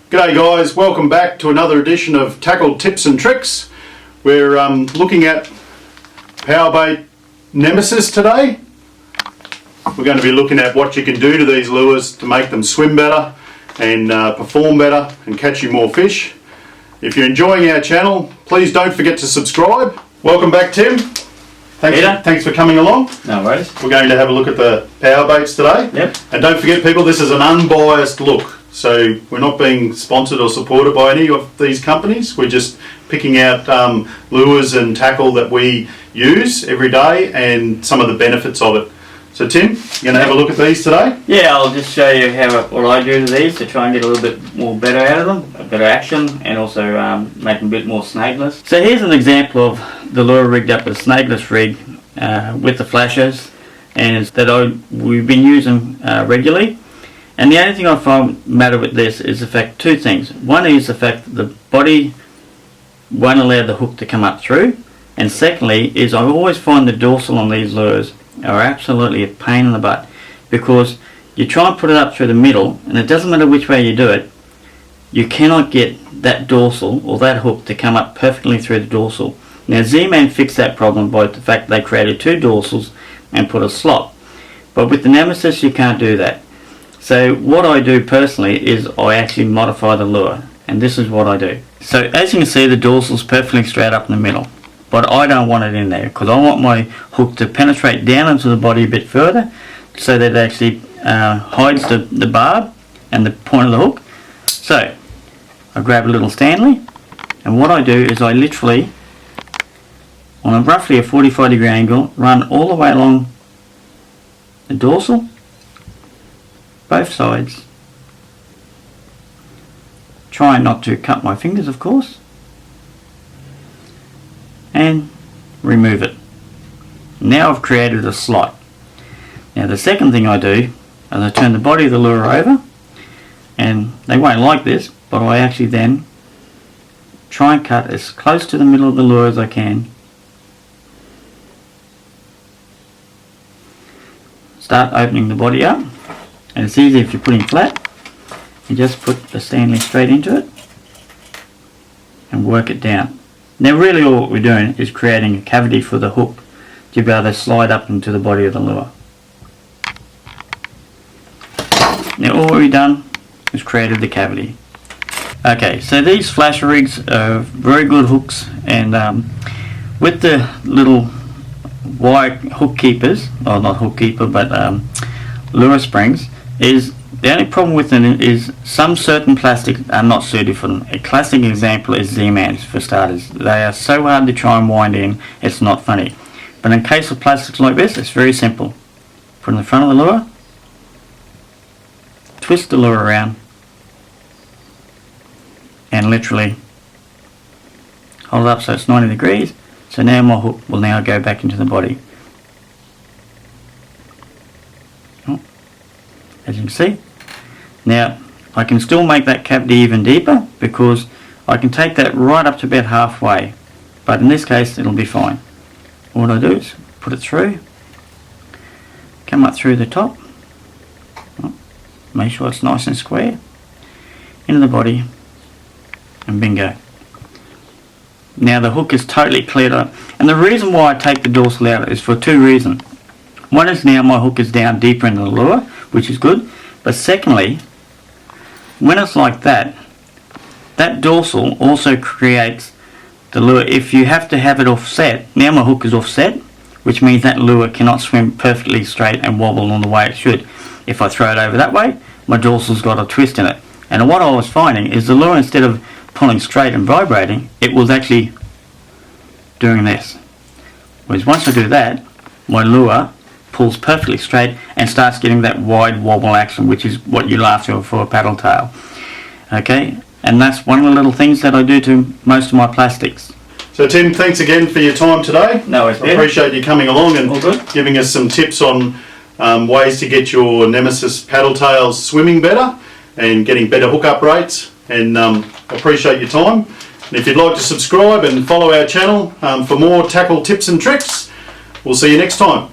G'day guys, welcome back to another edition of Tackle Tips and Tricks. We're looking at Bumpabar Nemisis today. We're going to be looking at what you can do to these lures to make them swim better and perform better and catch you more fish. If you're enjoying our channel, please don't forget to subscribe. Welcome back, Tim. Thanks for coming along. No worries. We're going to have a look at the power baits today. Yep. And don't forget people, this is an unbiased look. So we're not being sponsored or supported by any of these companies. We're just picking out lures and tackle that we use every day and some of the benefits of it. So Tim, you're going to have a look at these today? Yeah, I'll just show you what I do to these to try and get a little bit more better out of them, a better action, and also make them a bit more snakeless. So here's an example of the lure rigged up with a snakeless rig with the flashers, and that we've been using regularly. And the only thing I find matter with this is the fact, two things. One is the fact that the body won't allow the hook to come up through, and secondly is I always find the dorsal on these lures are absolutely a pain in the butt, because you try and put it up through the middle and it doesn't matter which way you do it, you cannot get that dorsal or that hook to come up perfectly through the dorsal. Now Z-Man fixed that problem by the fact they created two dorsals and put a slot, but with the Nemisis you can't do that. So what I do personally is I actually modify the lure, and this is what I do. So as you can see, the dorsal's perfectly straight up in the middle, but I don't want it in there because I want my hook to penetrate down into the body a bit further so that it actually hides the barb and the point of the hook. So I grab a little Stanley, and what I do is I literally, on roughly a 45-degree angle, run all the way along the dorsal, both sides, trying not to cut my fingers of course, and remove it. Now I've created a slot. Now the second thing I do is I turn the body of the lure over, and they won't like this, but I actually then try and cut as close to the middle of the lure as I can. Start opening the body up. And it's easy if you're putting flat, you just put the Stanley straight into it and work it down. Now really all we're doing is creating a cavity for the hook to be able to slide up into the body of the lure. Now all we've done is created the cavity. Okay, so these flash rigs are very good hooks, and with the little wire hook keepers, or not hook keeper but lure springs, is the only problem with them is some certain plastics are not suited for them. A classic example is Z-Mans for starters. They are so hard to try and wind in, it's not funny. But in case of plastics like this, it's very simple. Put in the front of the lure, twist the lure around, and literally hold it up so it's 90 degrees. So now my hook will now go back into the body. As you can see. Now I can still make that cavity even deeper because I can take that right up to about halfway, but in this case it'll be fine. What I do is put it through, come up through the top, make sure it's nice and square, into the body, and bingo. Now the hook is totally cleared up, and the reason why I take the dorsal out is for two reasons. One is now my hook is down deeper into the lure, which is good, but secondly, when it's like that, that dorsal also creates the lure. If you have to have it offset, now my hook is offset, which means that lure cannot swim perfectly straight and wobble on the way it should. If I throw it over that way, my dorsal's got a twist in it. And what I was finding is the lure, instead of pulling straight and vibrating, it was actually doing this. Whereas once I do that, my lure pulls perfectly straight and starts getting that wide wobble action, which is what you're after for a paddle tail. Okay, and that's one of the little things that I do to most of my plastics. So Tim, thanks again for your time today. No, it's I appreciate you coming along and giving us some tips on ways to get your Nemisis paddle tails swimming better and getting better hookup rates, and appreciate your time. And if you'd like to subscribe and follow our channel for more tackle tips and tricks, we'll see you next time.